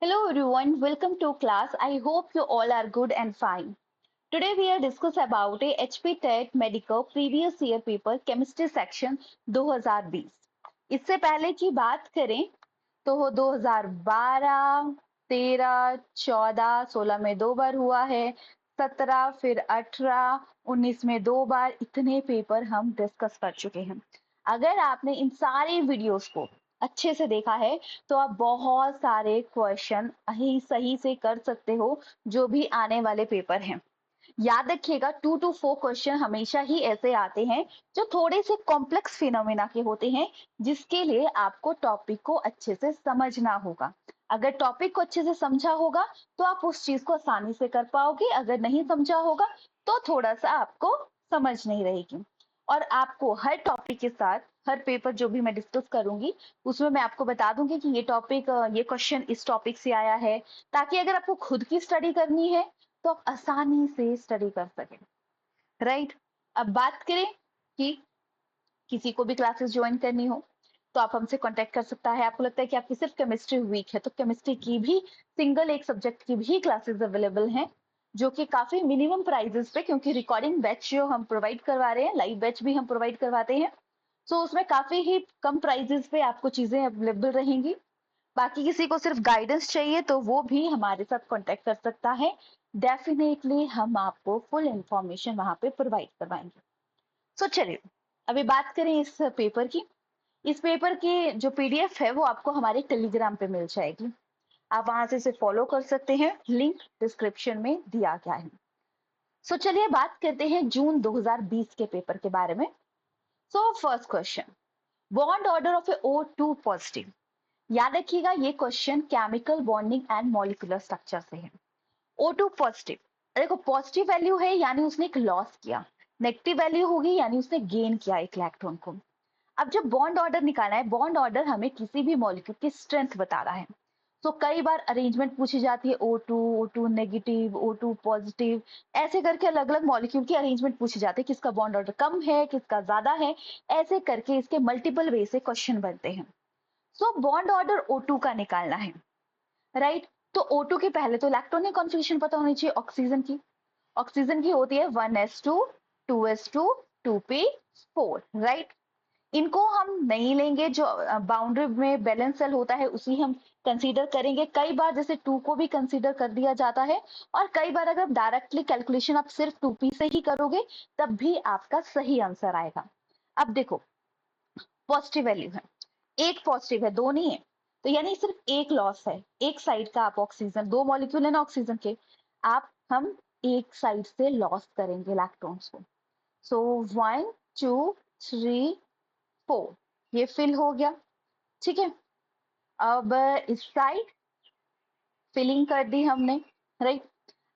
Hello everyone, welcome to class. I hope you all are good and fine. Today we are discuss about a HP TET Medical previous year paper chemistry section 2020. इससे पहले की बात करें तो 2012, 13, 14, 16 में 2 बार हुआ है, 17 फिर 18, 19 में 2 बार इतने पेपर हम डिस्कस कर चुके हैं। अगर आपने इन सारे वीडियोस को अच्छे से देखा है तो आप बहुत सारे क्वेश्चन ही सही से कर सकते हो जो भी आने वाले पेपर हैं। याद रखिएगा 2 to 4 क्वेश्चन हमेशा ही ऐसे आते हैं जो थोड़े से कॉम्प्लेक्स फिनोमिना के होते हैं जिसके लिए आपको टॉपिक को अच्छे से समझना होगा। अगर टॉपिक को अच्छे से समझा होगा तो आप उस चीज को आसानी से कर पाओगे, अगर नहीं समझा होगा तो थोड़ा सा आपको समझ नहीं रहेगी। और आपको हर टॉपिक के साथ हर पेपर जो भी मैं डिस्कस करूंगी उसमें मैं आपको बता दूंगी कि ये टॉपिक ये क्वेश्चन इस टॉपिक से आया है, ताकि अगर आपको खुद की स्टडी करनी है तो आप आसानी से स्टडी कर सकें। राइट। अब बात करें कि किसी को भी क्लासेस ज्वाइन करनी हो तो आप हमसे कांटेक्ट कर सकता है। आपको लगता है कि आपकी सिर्फ केमिस्ट्री वीक है तो केमिस्ट्री की भी सिंगल एक सब्जेक्ट की भी क्लासेस अवेलेबल हैं जो कि काफी मिनिमम प्राइजेस पे, क्योंकि रिकॉर्डिंग बैच जो हम प्रोवाइड करवा रहे हैं, लाइव बैच भी हम प्रोवाइड करवाते हैं, सो उसमें काफी ही कम प्राइजेस पे आपको चीजें अवेलेबल रहेंगी। बाकी किसी को सिर्फ गाइडेंस चाहिए तो वो भी हमारे साथ कांटेक्ट कर सकता है। डेफिनेटली हम आपको फुल इंफॉर्मेशन वहां पे प्रोवाइड करवाएंगे। सो चलिए अभी बात करें इस पेपर की। इस पेपर की जो पीडीएफ है वो आपको हमारे टेलीग्राम पे मिल जाएगी। आप वहां से इसे फॉलो कर सकते हैं, लिंक डिस्क्रिप्शन में दिया गया है। सो चलिए बात करते हैं जून 2020 के पेपर के बारे में। So first question, bond order of A O2 positive. याद रखिएगा ये question chemical bonding and molecular structure से है। O2 पॉजिटिव, देखो पॉजिटिव वैल्यू है यानी उसने एक लॉस किया, नेगेटिव वैल्यू होगी यानी उसने गेन किया एक इलेक्ट्रॉन को। अब जब बॉन्ड ऑर्डर निकालना है, बॉन्ड ऑर्डर हमें किसी भी मॉलिक्यूल की स्ट्रेंथ बता रहा है। तो कई बार अरेंजमेंट पूछी जाती है, O2, O2 negative, O2 positive, ऐसे करके अलग अलग मॉलिक्यूल की अरेंजमेंट पूछी जाती है, किसका बॉन्ड ऑर्डर कम है किसका ज्यादा है, ऐसे करके इसके मल्टीपल वे से क्वेश्चन बनते हैं। सो बॉन्ड ऑर्डर O2 का निकालना है, राइट। तो O2 के पहले तो इलेक्ट्रॉनिक कॉन्फ़िगरेशन पता होनी चाहिए ऑक्सीजन की। ऑक्सीजन की होती है 1s2, 2s2, 2p4, राइट। इनको हम नहीं लेंगे, जो बाउंड्री में बैलेंस सेल होता है उसी हम कंसीडर करेंगे। कई बार जैसे 2 को भी कंसीडर कर दिया जाता है, और कई बार अगर डायरेक्टली कैलकुलेशन आप सिर्फ 2p से ही करोगे तब भी आपका सही आंसर आएगा। अब देखो पॉजिटिव वैल्यू है, एक पॉजिटिव है दो नहीं है, तो यानी सिर्फ एक लॉस है। एक साइड का आप ऑक्सीजन, दो मॉलिक्यूल है ना ऑक्सीजन के, आप हम एक साइड से लॉस करेंगे इलेक्ट्रॉन्स को। सो 1 2 3 4 ये फिल हो गया, ठीक है। अब इस साइड फिलिंग कर दी हमने, राइट।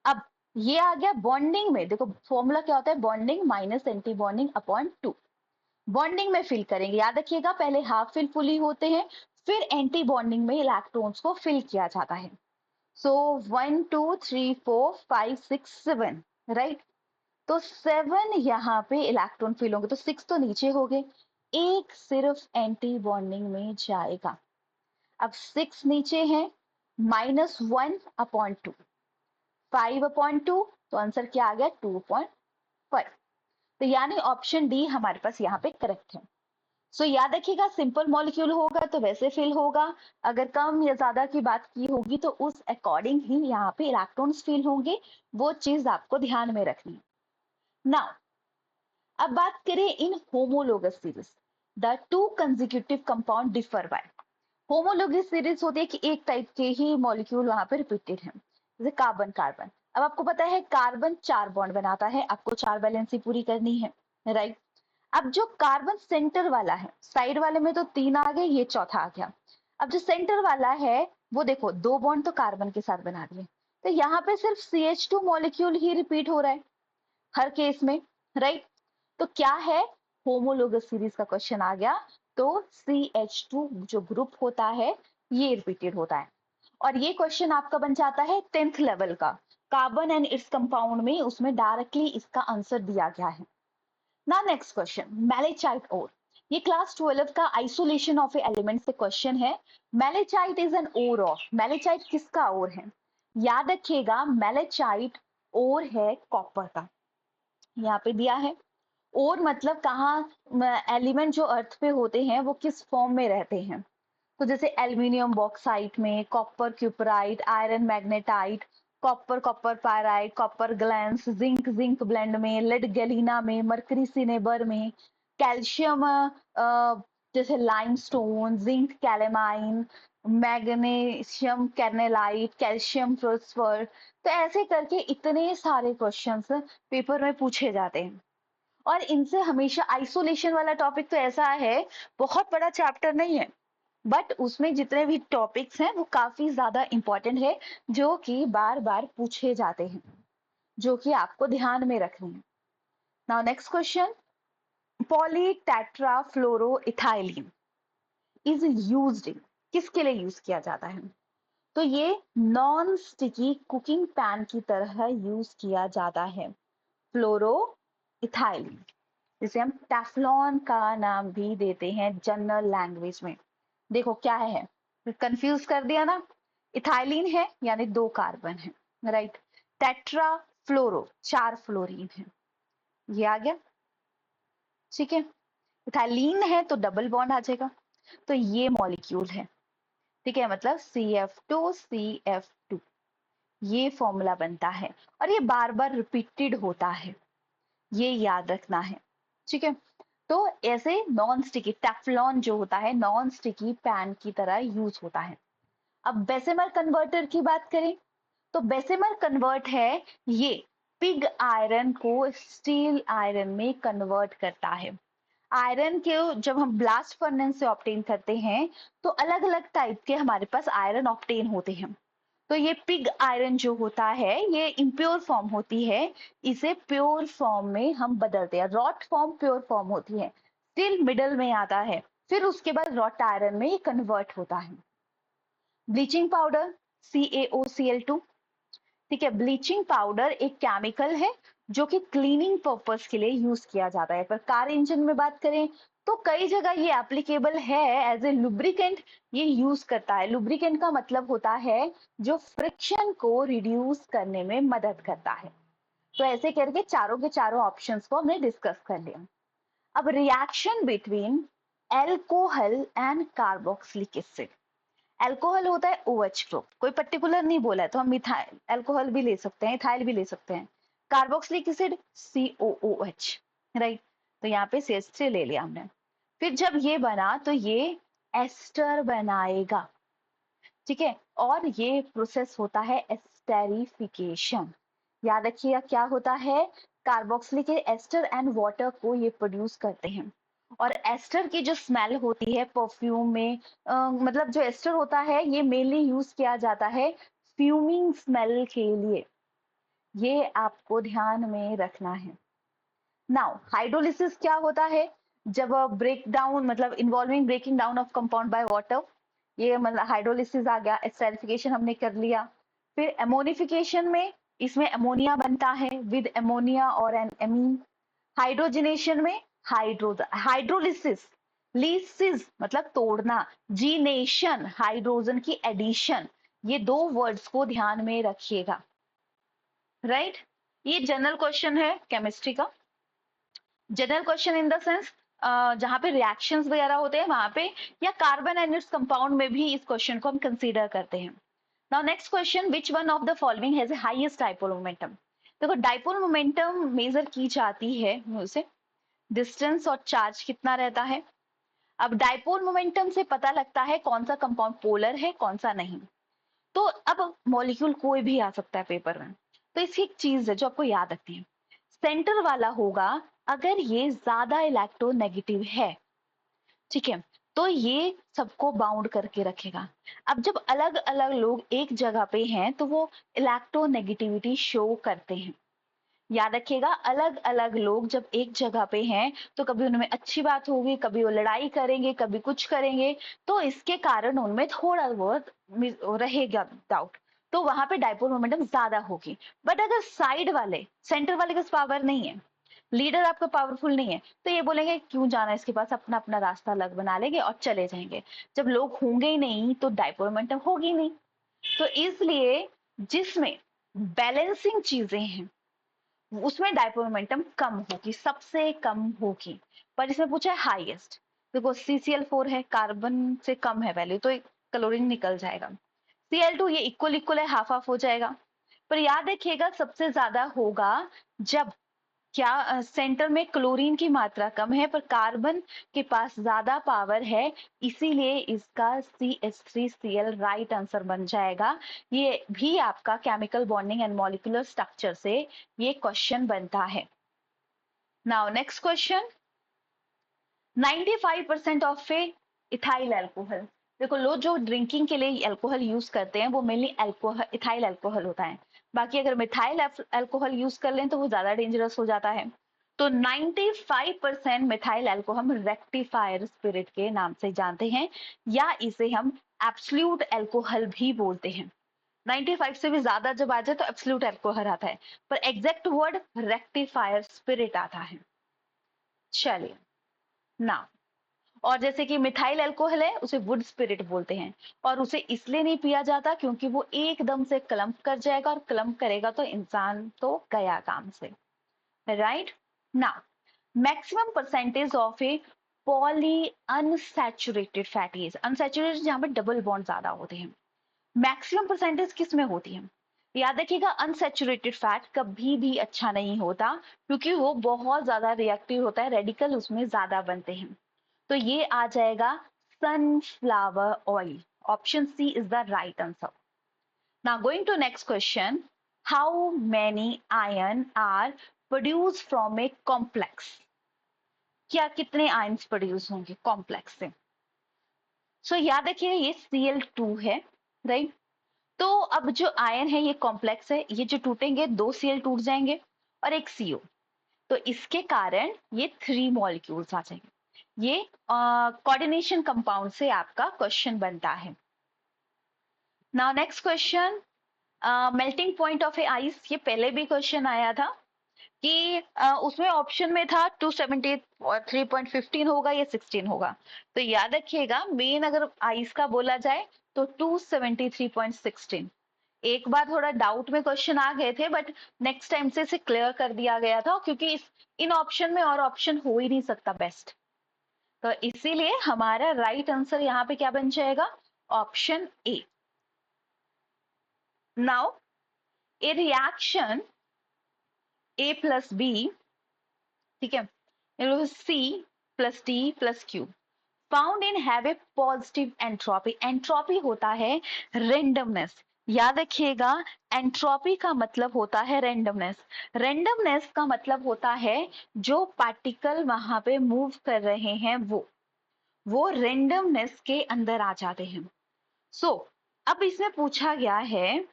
अब ये आ गया बॉन्डिंग में, देखो फॉर्मूला क्या होता है, bonding minus anti bonding upon 2। Bonding में फिल करेंगे, याद रखिएगा पहले हाफ फिल फुली होते हैं, फिर एंटी बॉन्डिंग में इलेक्ट्रॉन्स को फिल किया जाता है। सो 1 2 3 4 5 6 7, राइट। तो 7 यहाँ पे इलेक्ट्रॉन फिल होंगे, तो 6 तो नीचे हो गए, एक सिर्फ एंटी बॉन्डिंग में जाएगा। अब 6 नीचे है, -1/2, 5/2, तो आंसर क्या आ गया 2.5। तो यानी ऑप्शन डी हमारे पास यहाँ पे करेक्ट है। सो याद रखिएगा सिंपल मॉलिक्यूल होगा तो वैसे फिल होगा, अगर कम या ज्यादा की बात की होगी तो उस अकॉर्डिंग ही यहाँ पे इलेक्ट्रॉन्स फिल होंगे, वो चीज आपको ध्यान में रखनी है। नाउ अब बात करें इन homologous series, the two consecutive compound differ by. Homologous series होती है कि एक टाइप के ही मॉलिक्यूल वहां पे रिपीटेड है, जैसे कार्बन कार्बन। अब आपको पता है कार्बन 4 बॉन्ड बनाता है, आपको 4 वैलेंसी पूरी करनी है, राइट। अब जो कार्बन सेंटर वाला है, साइड वाले में तो 3 आ गए, ये चौथा आ गया। अब जो सेंटर वाला है वो देखो 2 बॉन्ड तो कार्बन के साथ बना दिए, तो यहाँ पे सिर्फ CH2 मॉलिक्यूल ही रिपीट हो रहा है हर केस में, राइट। तो क्या है, होमोलोगस सीरीज का क्वेश्चन आ गया, तो CH2 जो ग्रुप होता है ये रिपीटेड होता है। और ये क्वेश्चन आपका बन जाता है 10th लेवल का, कार्बन एंड इट्स कंपाउंड में, उसमें डायरेक्टली इसका आंसर दिया गया है ना। नेक्स्ट क्वेश्चन, मैलेचाइट ओर। ये क्लास 12 का आइसोलेशन ऑफ ए एलिमेंट से क्वेश्चन है। मैलेचाइट इज एन ओर ऑफ, मैलेचाइट किसका ओर है? याद रखिएगा मैलेचाइट ओर है कॉपर का। यहाँ पे दिया है ओर मतलब कहाँ एलिमेंट जो अर्थ पे होते हैं वो किस फॉर्म में रहते हैं। तो जैसे एल्यूमिनियम बॉक्साइट में, copper cuprite, iron magnetite, copper copper pyrite, copper glance, zinc zinc blende में, लेड गैलिना में, मरकरी सिनेबर में, कैल्शियम जैसे limestone, zinc calamine, magnesium carnallite, calcium phosphor. तो ऐसे करके इतने सारे क्वेश्चंस पेपर में पूछे जाते हैं और इनसे हमेशा आइसोलेशन वाला टॉपिक तो ऐसा है, बहुत बड़ा चैप्टर नहीं है बट उसमें जितने भी टॉपिक्स हैं वो काफी ज्यादा इंपॉर्टेंट है, जो कि बार बार पूछे जाते हैं, जो कि आपको ध्यान में रखने हैं। Now next question, polytetrafluoroethylene is used in, किसके लिए यूज किया जाता है? तो ये नॉन स्टिकी कुकिंग पैन की तरह यूज किया जाता है फ्लोरोइथाइलिन, जिसे हम टेफ्लॉन का नाम भी देते हैं जनरल लैंग्वेज में। देखो क्या है, कंफ्यूज कर दिया ना। इथाइलिन है यानी 2 कार्बन है, राइट। टेट्रा फ्लोरो 4 फ्लोरीन है, ये आ गया, ठीक है। इथाइलिन है तो डबल बॉन्ड आ जाएगा, तो ये मॉलिक्यूल है, ठीक है, मतलब CF2CF2, ये फॉर्मूला बनता है और ये बार बार रिपीटेड होता है, ये याद रखना है, ठीक है। तो ऐसे नॉन स्टिकी टेफ्लॉन जो होता है नॉन स्टिकी पैन की तरह यूज होता है। अब बेसेमर कन्वर्टर की बात करें तो बेसेमर कन्वर्ट है, ये पिग आयरन को स्टील आयरन में कन्वर्ट करता है। आयरन के जब हम ब्लास्ट फर्नेस से ऑब्टेन करते हैं तो अलग अलग टाइप के हमारे पास आयरन ऑब्टेन होते हैं। तो ये पिग आयरन जो होता है ये इम्प्योर फॉर्म होती है, इसे प्योर फॉर्म में हम बदलते हैं। रॉट फॉर्म प्योर फॉर्म होती है, स्टिल मिडल में आता है, फिर उसके बाद रॉट आयरन में ये कन्वर्ट होता है। ब्लीचिंग पाउडर CaOCl2, ठीक है। ब्लीचिंग पाउडर एक केमिकल है जो कि क्लीनिंग पर्पस के लिए यूज किया जाता है। पर कार इंजन में बात करें तो कई जगह ये एप्लीकेबल है एज ए लुब्रिकेंट, ये यूज करता है। लुब्रिकेंट का मतलब होता है जो फ्रिक्शन को रिड्यूस करने में मदद करता है। तो ऐसे करके चारों के चारों ऑप्शंस को हमने डिस्कस कर लिया। अब reaction between alcohol and carboxylic acid. Alcohol होता है OH ग्रुप, कोई पर्टिकुलर नहीं बोला है तो हम मिथाइल एल्कोहल भी ले सकते हैं, इथाइल भी ले सकते हैं। Carboxylic acid COOH, right. तो यहाँ पे CH3 ले लिया हमने। फिर जब ये बना तो ये एस्टर बनाएगा, ठीक है। और ये प्रोसेस होता है एस्टेरिफिकेशन। याद रखिएगा क्या होता है, कार्बोक्सिलिक एस्टर एंड वाटर को ये प्रोड्यूस करते हैं। और एस्टर की जो स्मेल होती है परफ्यूम में, मतलब जो एस्टर होता है ये मेनली यूज किया जाता है फ्यूमिंग स्मेल के लिए, ये आपको ध्यान में रखना है। नाउ हाइड्रोलिसिस क्या होता है, जब ब्रेक डाउन मतलब involving breaking down of compound by water, ये मतलब हाइड्रोलिसिस आ गया। एस्टेरिफिकेशन हमने कर लिया। फिर एमोनिफिकेशन में इसमें अमोनिया बनता है विद अमोनिया और एन एमीन। हाइड्रोजनेशन में हाइड्रोलिसिस, लीसिस मतलब तोड़ना, जीनेशन हाइड्रोजन की एडिशन, ये 2 वर्ड्स को ध्यान में रखिएगा, राइट। ये जनरल क्वेश्चन है केमिस्ट्री का। General question in the sense जहां पे रिएक्शंस वगैरह होते हैं वहां पे, या कार्बन एंड इट्स कंपाउंड में भी इस क्वेश्चन को हम कंसीडर करते हैं। Now next question, which one of the following has a highest dipole momentum. देखो डाइपोल मोमेंटम मेजर की जाती है उसे डिस्टेंस और चार्ज कितना रहता है। अब डाइपोल मोमेंटम से पता लगता है कौन सा कंपाउंड पोलर है कौन सा नहीं। तो अब मॉलिक्यूल कोई भी आ सकता है पेपर में, तो इसकी एक चीज है जो आपको याद रखनी है, सेंटर वाला होगा अगर ये ज्यादा इलेक्ट्रोनेगेटिव है, ठीक है, तो ये सबको बाउंड करके रखेगा। अब जब अलग अलग लोग एक जगह पे हैं तो वो इलेक्ट्रोनेगेटिविटी शो करते हैं। याद रखिएगा अलग अलग लोग जब एक जगह पे हैं तो कभी उनमें अच्छी बात होगी, कभी वो लड़ाई करेंगे, कभी कुछ करेंगे, तो इसके कारण उनमें थोड़ा बहुत रहेगा डाउट, तो वहां पे डाइपोल मोमेंटम ज्यादा होगी। बट अगर साइड वाले सेंटर वाले के पास पावर नहीं है, लीडर आपका पावरफुल नहीं है तो ये बोलेंगे क्यों जाना इसके पास, अपना अपना रास्ता अलग बना लेंगे और चले जाएंगे। जब लोग होंगे ही नहीं तो डायपोल मोमेंटम होगी नहीं। तो इसलिए जिसमें बैलेंसिंग चीजें हैं उसमें डायपोल मोमेंटम कम होगी, सबसे कम होगी। पर इसमें पूछा है हाईएस्ट, देखो CCl4 है, कार्बन से कम है वैल्यू तो क्लोरीन निकल जाएगा। Cl2 ये इक्वल इक्वल है, हाफ हाफ हो जाएगा। पर याद रखिएगा सबसे ज्यादा होगा जब क्या सेंटर में क्लोरीन की मात्रा कम है पर कार्बन के पास ज्यादा पावर है, इसीलिए इसका CH3Cl राइट आंसर बन जाएगा। ये भी आपका chemical bonding and molecular structure से ये क्वेश्चन बनता है। Now next question, 95% of A ethyl alcohol. देखो लोग जो ड्रिंकिंग के लिए अल्कोहल यूज करते हैं वो मेनली अल्कोहल इथाइल अल्कोहल होता है। बाकी अगर मिथाइल अल्कोहल यूज कर लें तो वो ज्यादा डेंजरस हो जाता है। तो 95% मिथाइल अल्कोहल हम रेक्टिफायर स्पिरिट के नाम से जानते हैं या इसे हम एब्सोल्यूट अल्कोहल भी बोलते हैं। 95 से भी ज्यादा जब आ जाए तो एब्सोल्यूट अल्कोहल आता है, पर एग्जैक्ट वर्ड रेक्टिफायर स्पिरिट आता है। चलिए ना, और जैसे कि मिथाइल अल्कोहल है उसे वुड स्पिरिट बोलते हैं और उसे इसलिए नहीं पिया जाता क्योंकि वो एकदम से क्लम्प कर जाएगा और क्लम्प करेगा तो इंसान तो गया काम से, राइट ना। Maximum percentage of A poly unsaturated fatty acid, unsaturated जहां पे डबल बॉन्ड ज्यादा होते हैं, मैक्सिमम परसेंटेज किस में होती है? याद रखिएगा अनसैचुरेटेड फैट कभी भी अच्छा नहीं होता क्योंकि वो बहुत ज्यादा रिएक्टिव होता है, रेडिकल उसमें ज्यादा बनते हैं। तो ये आ जाएगा sunflower oil, option C is the right answer. Now going to next question, how many ion are produce from a complex? क्या कितने आयन्स प्रोड्यूस होंगे कॉम्प्लेक्स से? सो याद रखिएगा ये Cl2 है, राइट। तो अब जो आयन है ये कॉम्प्लेक्स है, ये जो टूटेंगे 2 Cl टूट जाएंगे और एक CO, तो इसके कारण ये 3 मॉलिक्यूल्स आ जाएंगे। ये कोऑर्डिनेशन कंपाउंड से आपका क्वेश्चन बनता है। Now next question, melting point of A ice, ये पहले भी क्वेश्चन आया था कि उसमें ऑप्शन में था 270 और 3.15 होगा या 16 होगा। तो याद रखिएगा मेन अगर आइस का बोला जाए तो 273.16। एक बार थोड़ा डाउट में क्वेश्चन आ गए थे बट नेक्स्ट टाइम से इसे क्लियर कर दिया गया था क्योंकि इन ऑप्शन में और ऑप्शन हो ही नहीं सकता बेस्ट। तो इसीलिए हमारा राइट आंसर यहाँ पे क्या बन जाएगा? Option A. Now a reaction A plus B, ठीक है, C plus D plus Q found in have a positive entropy. Entropy होता है रेंडमनेस, याद रखिएगा एंट्रोपी का मतलब होता है रेंडमनेस। रेंडमनेस का मतलब होता है जो पार्टिकल वहां पे मूव कर रहे हैं वो रेंडमनेस के अंदर आ जाते हैं। सो अब इसमें पूछा गया है,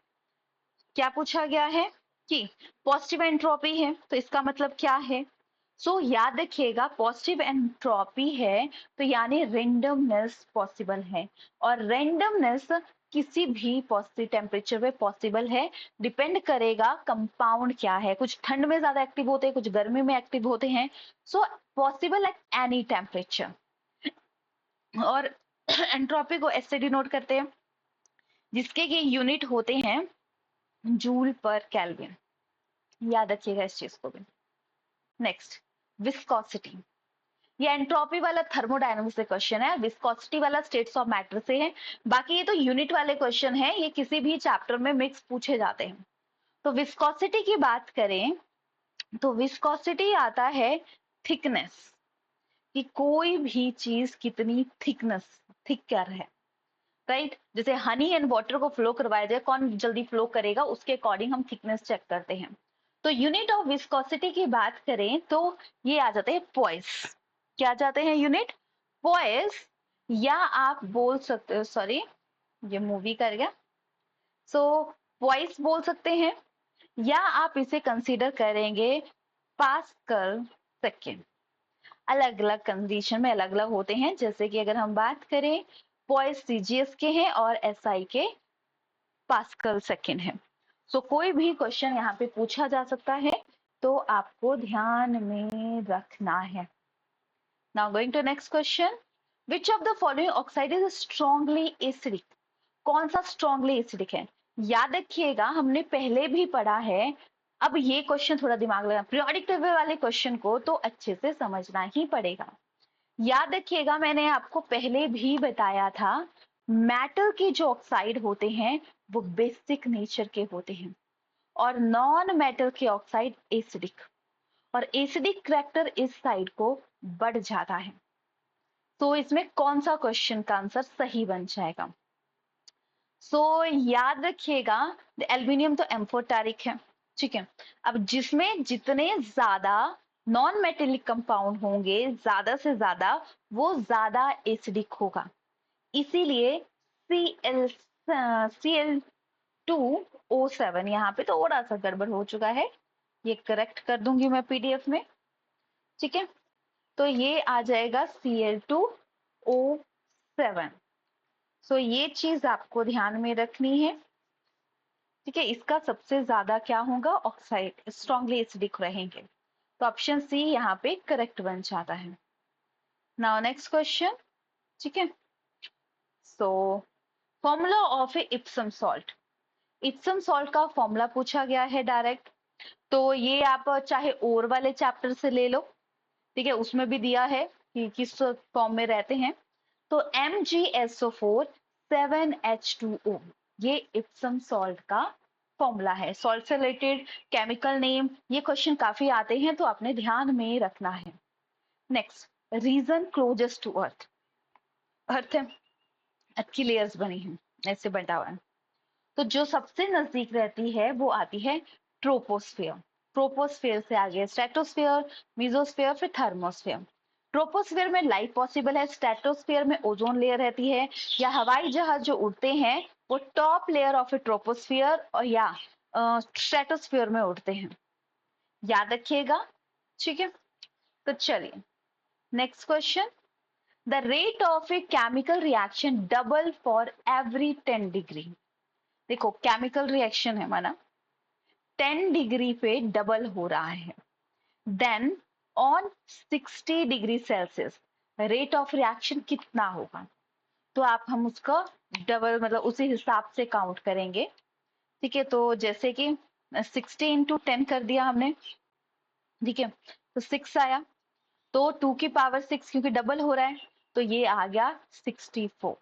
क्या पूछा गया है कि पॉजिटिव एंट्रोपी है तो इसका मतलब क्या है? याद रखिएगा पॉजिटिव एंट्रोपी है तो यानी रेंडमनेस पॉसिबल है, और रेंडमनेस किसी भी पॉजिटिव टेम्परेचर पे पॉसिबल है। डिपेंड करेगा कंपाउंड क्या है, कुछ ठंड में ज्यादा एक्टिव होते हैं, कुछ गर्मी में एक्टिव होते हैं। Possible at any temperature. और एंट्रोपी को ऐसे डिनोट करते हैं जिसके ये यूनिट होते हैं जूल पर केल्विन, याद रखिएगा इस चीज को भी। नेक्स्ट, विस्कोसिटी, ये एंट्रोपी वाला थर्मोडायनामिक्स से क्वेश्चन है, विस्कोसिटी वाला स्टेट्स ऑफ मैटर से है। बाकी ये तो यूनिट वाले क्वेश्चन है, ये किसी भी चैप्टर में मिक्स पूछे जाते हैं। तो विस्कोसिटी की बात करें तो विस्कोसिटी आता है थिकनेस, कि कोई भी चीज कितनी थिकर है, राइट। जैसे हनी एंड वाटर को फ्लो करवाया जाए, कौन जल्दी फ्लो करेगा उसके अकॉर्डिंग हम थिकनेस चेक करते हैं। तो यूनिट ऑफ विस्कोसिटी की बात करें तो ये आ जाते हैं पॉइस। क्या जाते हैं यूनिट? पॉइस, या आप बोल सकते हो, सॉरी ये मूवी कर गया, पॉइस बोल सकते हैं, या आप इसे कंसीडर करेंगे पास्कल सेकेंड। अलग अलग कंडीशन में अलग अलग होते हैं, जैसे कि अगर हम बात करें पॉइस CGS के हैं और SI के पास्कल सेकेंड है। कोई भी क्वेश्चन यहाँ पे पूछा जा सकता है तो आपको ध्यान में रखना है। Now going to next question, which of the following oxide is strongly acidic? कौन सा स्ट्रॉन्गली एसिडिक है? याद रखिएगा हमने पहले भी पढ़ा है। अब ये क्वेश्चन थोड़ा दिमाग लगा, पीरियोडिक टेबल वाले क्वेश्चन को तो अच्छे से समझना ही पड़ेगा। याद रखिएगा मैंने आपको पहले भी बताया था, मेटल के जो ऑक्साइड होते हैं वो बेसिक नेचर के होते हैं और नॉन मेटल के ऑक्साइड एसिडिक, और एसिडिक करैक्टर इस साइड को बढ़ जाता है। तो इसमें कौन सा क्वेश्चन का आंसर सही बन जाएगा? याद रखिएगा एल्यूमिनियम तो एम्फोटेरिक है, ठीक है। अब जिसमें जितने ज्यादा नॉन मेटेलिक कंपाउंड होंगे ज्यादा से ज्यादा, वो ज्यादा एसिडिक होगा। इसीलिए Cl2O7, यहाँ पे थोड़ा सा गड़बड़ हो चुका है, ये करेक्ट कर दूंगी मैं पीडीएफ में, ठीक है। तो ये आ जाएगा Cl2O7। ये चीज आपको ध्यान में रखनी है, ठीक है। इसका सबसे ज्यादा क्या होगा, ऑक्साइड स्ट्रॉन्गली एसिडिक रहेंगे। तो ऑप्शन सी यहाँ पे करेक्ट बन जाता है। नाउ नेक्स्ट क्वेश्चन, ठीक है। Formula of A Epsom salt. Epson salt का फॉर्मूला पूछा गया है डायरेक्ट, तो ये आप चाहे और वाले चैप्टर से ले लो, ठीक है, उसमें भी दिया है कि किस फॉर्म में रहते हैं। तो MgSO4 7H2O, ये इप्सम सॉल्ट का फॉर्मूला है। सॉल्ट से रिलेटेड केमिकल नेम ये क्वेश्चन काफी आते हैं, तो आपने ध्यान में रखना है। Next, region closest to earth. Earth है, अर्थ की लेयर्स बनी हैं, ऐसे बटा हुआ है। तो जो सबसे नजदीक रहती है वो आती है ट्रोपोस्फियर। ट्रोपोस्फियर से आगे स्ट्रेटोस्फियर, मीजोस्फियर, फिर थर्मोस्फियर। ट्रोपोस्फियर में लाइफ पॉसिबल है, स्ट्रेटोस्फियर में ओजोन लेयर रहती है, या हवाई जहाज जो उड़ते हैं वो top layer of A troposphere और या स्ट्रेटोस्फियर में उड़ते हैं। याद रखिएगा, ठीक है। तो चलिए next question, the rate of a chemical reaction double for every 10 degree. देखो केमिकल रिएक्शन है माना 10 डिग्री पे डबल हो रहा है, then on 60 degree Celsius rate of reaction कितना होगा? तो आप हम उसका डबल मतलब उसी हिसाब से काउंट करेंगे, ठीक है। तो जैसे कि 60 इंटू 10 कर दिया हमने, ठीक है, तो 6 आया, तो 2 की पावर 6 क्योंकि डबल हो रहा है, तो ये आ गया 64।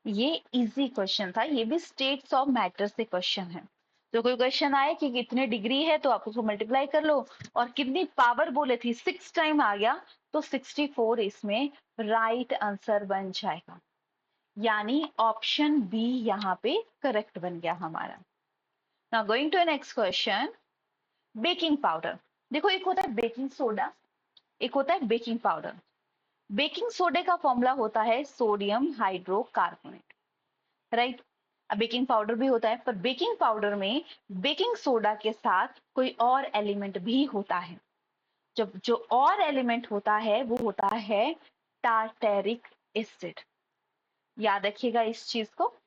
ये इजी क्वेश्चन था, ये भी स्टेट्स ऑफ मैटर से क्वेश्चन है। तो कोई क्वेश्चन आए कि कितने डिग्री है तो आप उसको मल्टीप्लाई कर लो, और कितनी पावर बोले थी 6 टाइम आ गया, तो 64 इसमें राइट आंसर बन जाएगा। यानी ऑप्शन बी यहाँ पे करेक्ट बन गया हमारा। Now going to next question, baking powder. देखो एक होता है बेकिंग सोडा, एक होता है बेकिंग पाउडर। बेकिंग सोडे का फॉर्मूला होता है सोडियम हाइड्रोकार्बोनेट, राइट। अब बेकिंग पाउडर भी होता है, पर बेकिंग पाउडर में बेकिंग सोडा के साथ कोई और एलिमेंट भी होता है। जब जो और एलिमेंट होता है वो होता है टार्टेरिक एसिड। याद रखिएगा इस चीज को।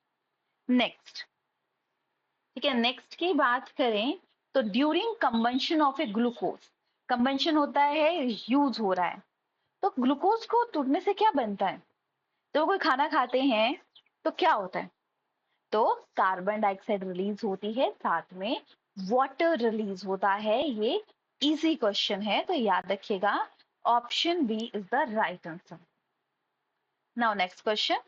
नेक्स्ट, ठीक है, नेक्स्ट की बात करें तो during combustion of A glucose, combustion होता है, यूज हो रहा है, तो ग्लूकोज को तोड़ने से क्या बनता है? तो कोई खाना खाते हैं तो क्या होता है? तो कार्बन डाइऑक्साइड रिलीज होती है, साथ में वाटर रिलीज होता है। ये इजी क्वेश्चन है, तो याद रखिएगा option B is the right answer. Now next question,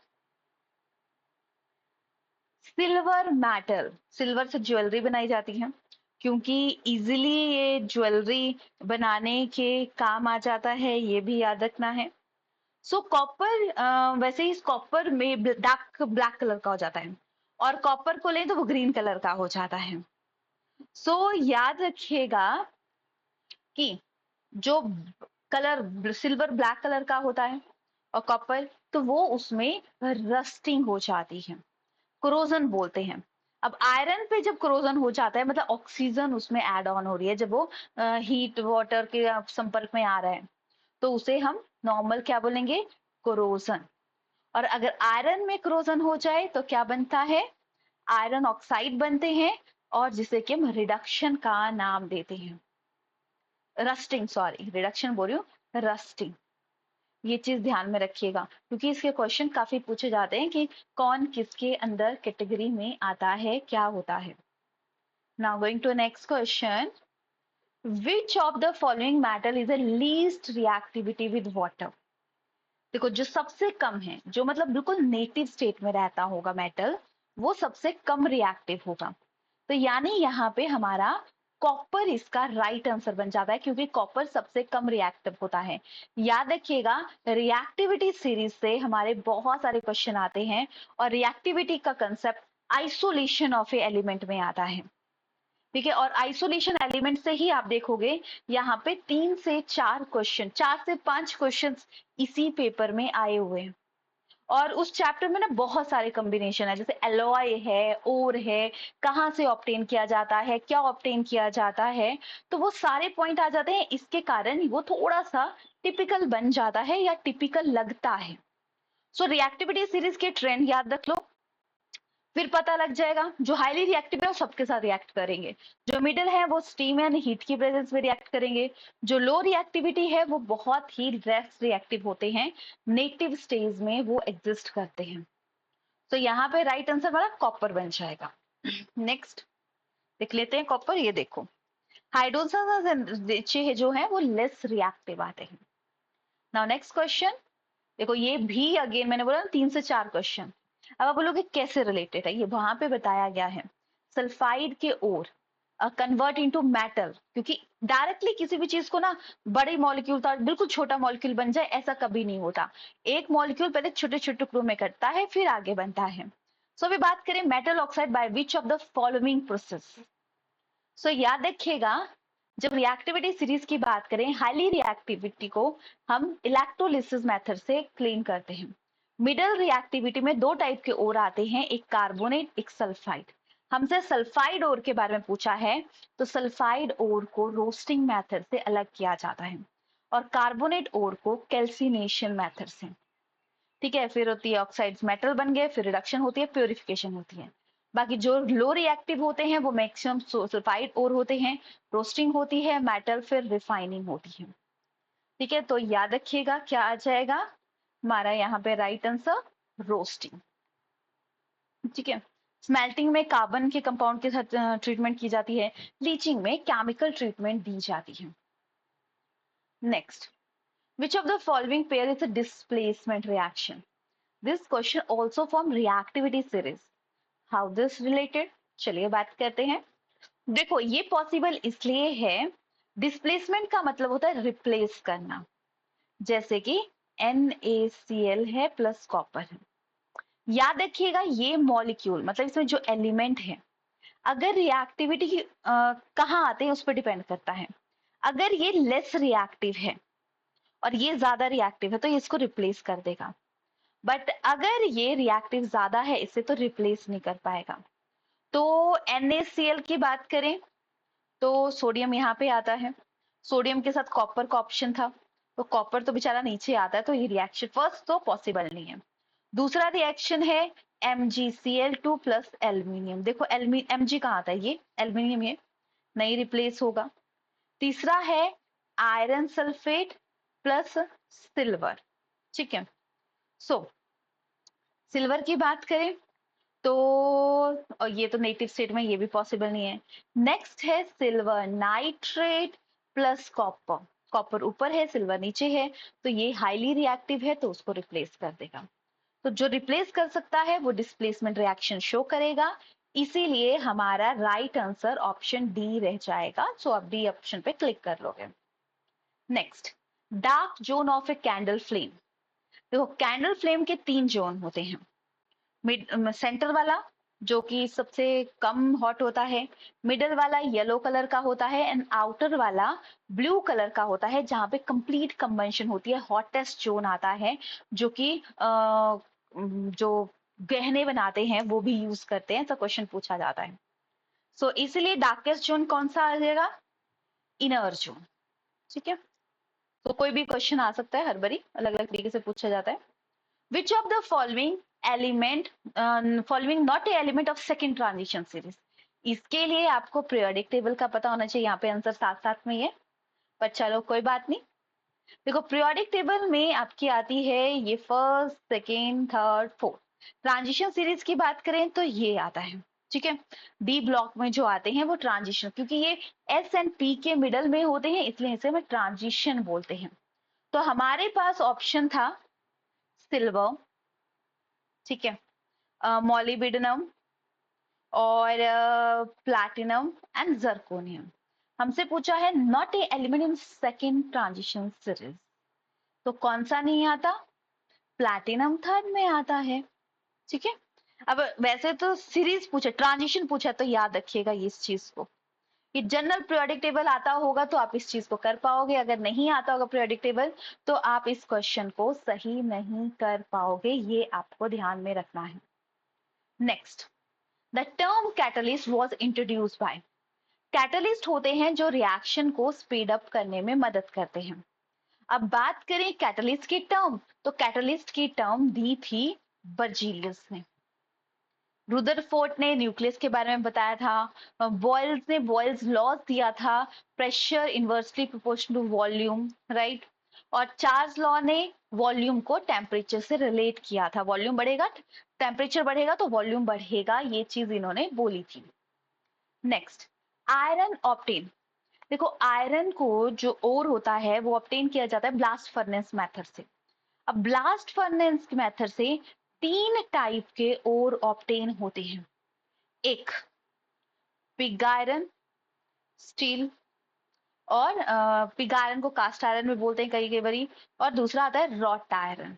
silver metal. Silver से ज्वेलरी बनाई जाती है, क्योंकि इजीली ये ज्वेलरी बनाने के काम आ जाता है, ये भी याद रखना है। कॉपर, वैसे ही कॉपर में डार्क ब्लैक कलर का हो जाता है, और कॉपर को लें तो वो ग्रीन कलर का हो जाता है। याद रखिएगा कि जो कलर सिल्वर ब्लैक कलर का होता है और कॉपर, तो वो उसमें रस्टिंग हो जाती है, क्रोजन बोलते हैं। अब आयरन पे जब क्रोजन हो जाता है मतलब ऑक्सीजन उसमें ऐड ऑन हो रही है, जब वो हीट वाटर के संपर्क में आ रहा है, तो उसे हम नॉर्मल क्या बोलेंगे, क्रोजन। और अगर आयरन में क्रोजन हो जाए तो क्या बनता है, आयरन ऑक्साइड बनते हैं, और जिसे कि हम रिडक्शन का नाम देते हैं। रस्टिंग, सॉरी रिडक्शन बोल रही हूँ, रस्टिंग। ये चीज ध्यान में रखिएगा क्योंकि इसके क्वेश्चन काफी पूछे जाते हैं कि कौन किसके अंदर कैटेगरी में आता है, क्या होता है। Now going to next question, which of the following metal is the least reactivity with water. देखो जो सबसे कम है, जो मतलब बिल्कुल नेटिव स्टेट में रहता होगा मेटल, वो सबसे कम रिएक्टिव होगा। तो यानी यहाँ पे हमारा कॉपर इसका राइट आंसर बन जाता है क्योंकि कॉपर सबसे कम रिएक्टिव होता है। याद रखिएगा रिएक्टिविटी सीरीज से हमारे बहुत सारे क्वेश्चन आते हैं और रिएक्टिविटी का concept isolation of A element में आता है। ठीक है, और आइसोलेशन एलिमेंट से ही आप देखोगे यहाँ पे 3 से 4 क्वेश्चन, 4 से 5 क्वेश्चन इसी पेपर में आए हुए हैं। और उस चैप्टर में ना बहुत सारे कॉम्बिनेशन है, जैसे एलॉय है, ओर है, कहाँ से ऑब्टेन किया जाता है, क्या ऑब्टेन किया जाता है, तो वो सारे पॉइंट आ जाते हैं। इसके कारण वो थोड़ा सा टिपिकल बन जाता है या टिपिकल लगता है। सो रिएक्टिविटी सीरीज के ट्रेंड याद रख लो, फिर पता लग जाएगा। जो हाईली रिएक्टिव है वो सबके साथ रिएक्ट करेंगे, जो मिडिल है वो स्टीम एंड हीट की प्रेजेंस में रिएक्ट करेंगे, जो लो रिएक्टिविटी है वो बहुत ही लेस रिएक्टिव होते हैं, नेटिव स्टेज में वो एग्जिस्ट करते हैं। तो यहाँ पे राइट आंसर हमारा कॉपर बन जाएगा। नेक्स्ट देख लेते हैं कॉपर, ये देखो हाइड्रोजन जो है वो लेस रिएक्टिव आते हैं। नाउ नेक्स्ट क्वेश्चन, देखो ये भी अगेन मैंने बोला 3 से 4 क्वेश्चन। अब आप बोलोगे कैसे रिलेटेड है, ये वहां पे बताया गया है सल्फाइड के ओर कन्वर्ट इनटू मेटल, क्योंकि डायरेक्टली किसी भी चीज को ना बड़े मॉलिक्यूल था बिल्कुल छोटा मॉलिक्यूल बन जाए ऐसा कभी नहीं होता। एक मॉलिक्यूल पहले छोटे छोटे टुकड़ों में कटता है फिर आगे बनता है। सो अभी बात करें metal oxide by which of the following process. So याद रखिएगा जब रिएक्टिविटी सीरीज की बात करें, हाईली रिएक्टिविटी को हम इलेक्ट्रोलिसिस मेथड से क्लीन करते हैं। मिडल रिएक्टिविटी में 2 टाइप के ओर आते हैं, एक कार्बोनेट एक सल्फाइड। हमसे सल्फाइड ओर के बारे में पूछा है, तो सल्फाइड ओर को रोस्टिंग मेथड से अलग किया जाता है और कार्बोनेट ओर को कैल्सिनेशन मेथड से। ठीक है, फिर होती है ऑक्साइड्स मेटल बन गए, फिर रिडक्शन होती है, प्योरिफिकेशन होती है। बाकी जो लो रिएक्टिव होते हैं वो मैक्सिमम सल्फाइड ओर होते हैं, रोस्टिंग होती है मेटल, फिर रिफाइनिंग होती है। ठीक है, तो याद रखिएगा क्या आ जाएगा हमारा यहाँ पे राइट आंसर रोस्टिंग। ठीक है, स्मेल्टिंग में कार्बन के कंपाउंड के साथ ट्रीटमेंट की जाती है, लीचिंग में केमिकल ट्रीटमेंट दी जाती है। Next, which of the following pair is a displacement reaction? This question also from reactivity series. How this related? चलिए बात करते हैं। देखो ये पॉसिबल इसलिए है, डिस्प्लेसमेंट का मतलब होता है रिप्लेस करना, जैसे कि NaCl है प्लस कॉपर है। याद रखिएगा ये मॉलिक्यूल मतलब इसमें जो एलिमेंट है अगर रिएक्टिविटी की कहाँ आते हैं उस पर डिपेंड करता है। अगर ये लेस रिएक्टिव है और ये ज्यादा रिएक्टिव है तो ये इसको रिप्लेस कर देगा, बट अगर ये रिएक्टिव ज्यादा है इससे तो रिप्लेस नहीं कर पाएगा। तो NaCl की बात करें तो सोडियम यहाँ पे आता है, सोडियम के साथ कॉपर का ऑप्शन था, तो कॉपर तो बेचारा नीचे आता है, तो ये रिएक्शन फर्स्ट तो पॉसिबल नहीं है। दूसरा रिएक्शन है MgCl2 प्लस एल्यूमिनियम। देखो Mg कहाँ आता है, ये एल्यूमिनियम, ये नहीं रिप्लेस होगा। तीसरा है आयरन सल्फेट प्लस सिल्वर। ठीक है, सो सिल्वर की बात करें तो और ये तो नेटिव स्टेट में ये भी पॉसिबल नहीं है। नेक्स्ट है silver nitrate plus copper, copper ऊपर है सिल्वर नीचे है, तो ये हाईली रिएक्टिव है तो उसको रिप्लेस कर देगा। तो जो रिप्लेस कर सकता है वो डिस्प्लेसमेंट रिएक्शन शो करेगा, इसीलिए हमारा राइट आंसर ऑप्शन डी रह जाएगा। सो आप डी ऑप्शन पे क्लिक कर लोगे। Next, dark zone of a candle flame. देखो कैंडल फ्लेम के 3 जोन होते हैं, मिड सेंटर वाला जो कि सबसे कम हॉट होता है, मिडल वाला येलो कलर का होता है एंड आउटर वाला ब्लू कलर का होता है जहां पे कंप्लीट कंबंशन होती है, हॉटेस्ट जोन आता है जो कि जो गहने बनाते हैं वो भी यूज करते हैं, तो क्वेश्चन पूछा जाता है। सो इसलिए डार्केस्ट जोन कौन सा आ जाएगा, इनर जोन। ठीक है, तो कोई भी क्वेश्चन आ सकता है, हर बारी अलग अलग तरीके से पूछा जाता है। Which of the following element following not a element of second transition series? इसके लिए आपको periodic table का पता होना चाहिए, यहाँ पे आंसर साथ साथ में ही है। पर चलो कोई बात नहीं। देखो पीरियोडिक टेबल में आपकी आती है ये first, second, third, fourth. Transition series की बात करें तो ये आता है, ठीक है। डी ब्लॉक में जो आते हैं वो ट्रांजिशन, क्योंकि ये एस एंड पी के मिडल में होते हैं इसलिए इसे हम ट्रांजिशन बोलते हैं। तो हमारे पास ऑप्शन था सिल्वर, ठीक है, मॉलिब्डेनम और प्लैटिनम एंड जर्कोनियम। हमसे पूछा है not a element in second transition series, तो कौन सा नहीं आता? प्लैटिनम थर्ड में आता है, ठीक है। अब वैसे तो सीरीज पूछे, ट्रांजिशन पूछा तो याद रखिएगा ये इस चीज को, ये जनरल पीरियोडिक टेबल आता होगा तो आप इस चीज को कर पाओगे, अगर नहीं आता होगा पीरियोडिक टेबल तो आप इस क्वेश्चन को सही नहीं कर पाओगे, ये आपको ध्यान में रखना है। Next, the term catalyst was introduced by. Catalyst होते हैं जो रिएक्शन को स्पीड अप करने में मदद करते हैं। अब बात करें कैटलिस्ट की टर्म, तो कैटलिस्ट की टर्म दी थी बर्जीलियस ने। रुदरफोर्ड ने न्यूक्लियस के बारे में बताया था, बॉयल्स ने बॉयल्स लॉज दिया था, pressure inversely proportional to volume, right. और चार्ल्स लॉ ने वॉल्यूम को टेम्परेचर से रिलेट किया था, वॉल्यूम बढ़ेगा टेम्परेचर बढ़ेगा तो वॉल्यूम बढ़ेगा, ये चीज इन्होंने बोली थी। Next, iron obtain. देखो आयरन को जो ओर होता है वो ऑप्टेन किया जाता है ब्लास्ट फर्नेस मेथड से। अब ब्लास्ट फर्नेस मेथड से तीन टाइप के ओर ऑप्टेन होते हैं, एक पिग आयरन, स्टील, और पिग आयरन को कास्ट आयरन भी बोलते हैं कई कई बारी, और दूसरा आता है रॉट आयरन।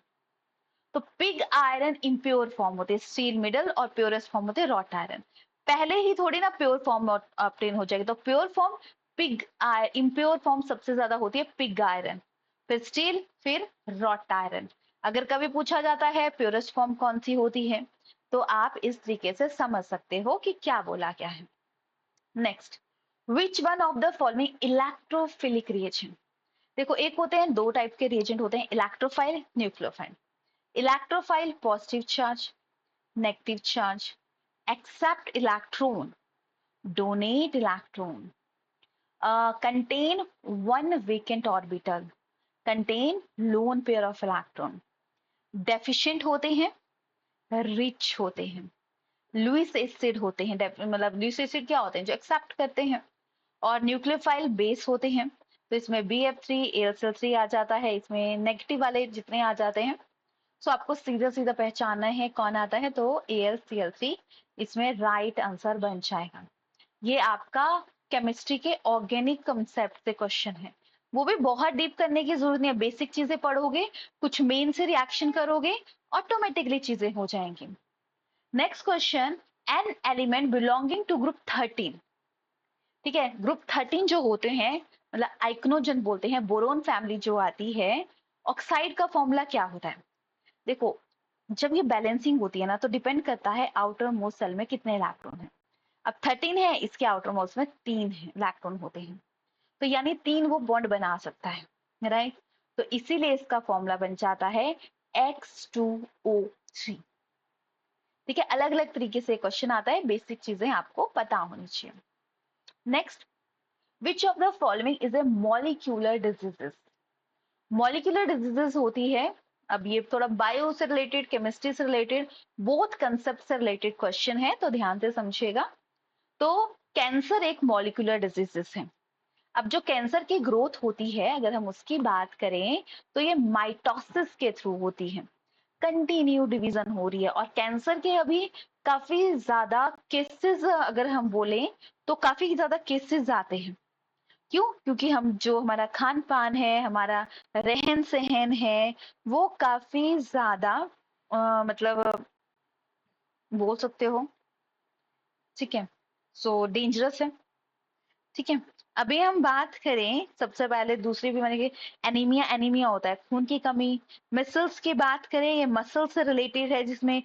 तो पिग आयरन इम्प्योर फॉर्म होते हैं स्टील मिडल, और प्योरेस्ट फॉर्म होते हैं रॉट आयरन। पहले ही थोड़ी ना प्योर फॉर्म ऑप्टेन हो जाएगी, तो pure form pig impure form सबसे ज्यादा होती है पिग आयरन, फिर स्टील, फिर रॉट आयरन। अगर कभी पूछा जाता है प्योरेस्ट फॉर्म कौन सी होती है तो आप इस तरीके से समझ सकते हो कि क्या बोला गया है। Next, which one of the following electrophilic reagent. देखो एक होते हैं, दो टाइप के रिएजेंट होते हैं, electrophile, nucleophile. Electrophile positive charge, negative charge, accept electron, donate electron, contain one vacant orbital, contain lone pair of electron, deficient होते हैं, rich होते हैं, लुइस एसिड होते हैं, मतलब लुइस एसिड क्या होते हैं जो एक्सेप्ट करते हैं, और न्यूक्लियोफाइल बेस होते हैं। तो इसमें BF3 AlCl3 आ जाता है, इसमें नेगेटिव वाले जितने आ जाते हैं। सो आपको सीधा सीधा पहचानना है कौन आता है, तो AlCl3 इसमें राइट आंसर बन जाएगा। ये आपका केमिस्ट्री के ऑर्गेनिक कंसेप्ट से क्वेश्चन है, वो भी बहुत डीप करने की जरूरत नहीं है, बेसिक चीजें पढ़ोगे, कुछ मेन से रिएक्शन करोगे, ऑटोमेटिकली चीजें हो जाएंगी। Next question, an element belonging to group 13, ठीक है। ग्रुप 13 जो होते हैं मतलब आइक्नोजन बोलते हैं, बोरोन फैमिली जो आती है, ऑक्साइड का फॉर्मूला क्या होता है? देखो जब ये बैलेंसिंग होती है ना तो डिपेंड करता है आउटर मोस्ट सेल में कितने इलेक्ट्रॉन है। अब 13 है, इसके आउटर मोस्ट में 3 है इलेक्ट्रॉन होते हैं, तो यानी 3 वो बॉन्ड बना सकता है, राइट। तो इसीलिए इसका फॉर्मूला बन जाता है X2O3, ठीक है। अलग अलग तरीके से क्वेश्चन आता है, बेसिक चीजें आपको पता होनी चाहिए। Next, which of the following is a molecular diseases. Molecular diseases होती है, अब ये थोड़ा बायो से रिलेटेड, केमिस्ट्री से रिलेटेड, बोथ कंसेप्ट से रिलेटेड क्वेश्चन है, तो ध्यान से समझिएगा। तो कैंसर एक मॉलिक्यूलर डिजीजेस है। अब जो कैंसर की ग्रोथ होती है अगर हम उसकी बात करें तो ये माइटोसिस के थ्रू होती है, कंटिन्यू डिवीजन हो रही है, और कैंसर के अभी काफी ज्यादा केसेस अगर हम बोलें तो काफी ज्यादा केसेस आते हैं। क्यों? क्योंकि हम जो हमारा खान पान है, हमारा रहन सहन है, वो काफी ज्यादा मतलब बोल सकते हो, ठीक है, सो डेंजरस है, ठीक है। अभी हम बात करें सबसे पहले दूसरी बीमारी की, एनीमिया। एनीमिया होता है खून की कमी। मसल्स की बात करें, ये मसल से रिलेटेड है जिसमें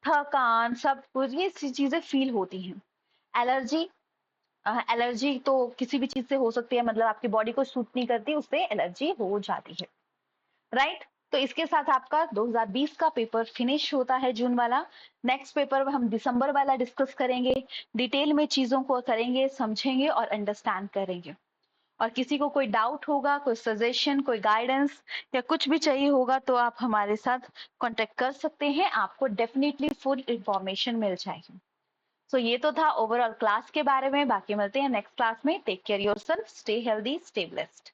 थकान सब कुछ ये चीजें फील होती हैं। एलर्जी, एलर्जी तो किसी भी चीज से हो सकती है, मतलब आपकी बॉडी को सूट नहीं करती उससे एलर्जी हो जाती है, राइट। तो इसके साथ आपका 2020 का पेपर फिनिश होता है, जून वाला। नेक्स्ट पेपर में हम दिसंबर वाला डिस्कस करेंगे, डिटेल में चीजों को करेंगे, समझेंगे और अंडरस्टैंड करेंगे। और किसी को कोई डाउट होगा, कोई सजेशन, कोई गाइडेंस या कुछ भी चाहिए होगा तो आप हमारे साथ कांटेक्ट कर सकते हैं, आपको डेफिनेटली फुल इंफॉर्मेशन मिल जाएगी। सो ये तो था ओवरऑल क्लास के बारे में, बाकी मिलते हैं नेक्स्ट क्लास में। Take care yourself, stay healthy, stay blessed.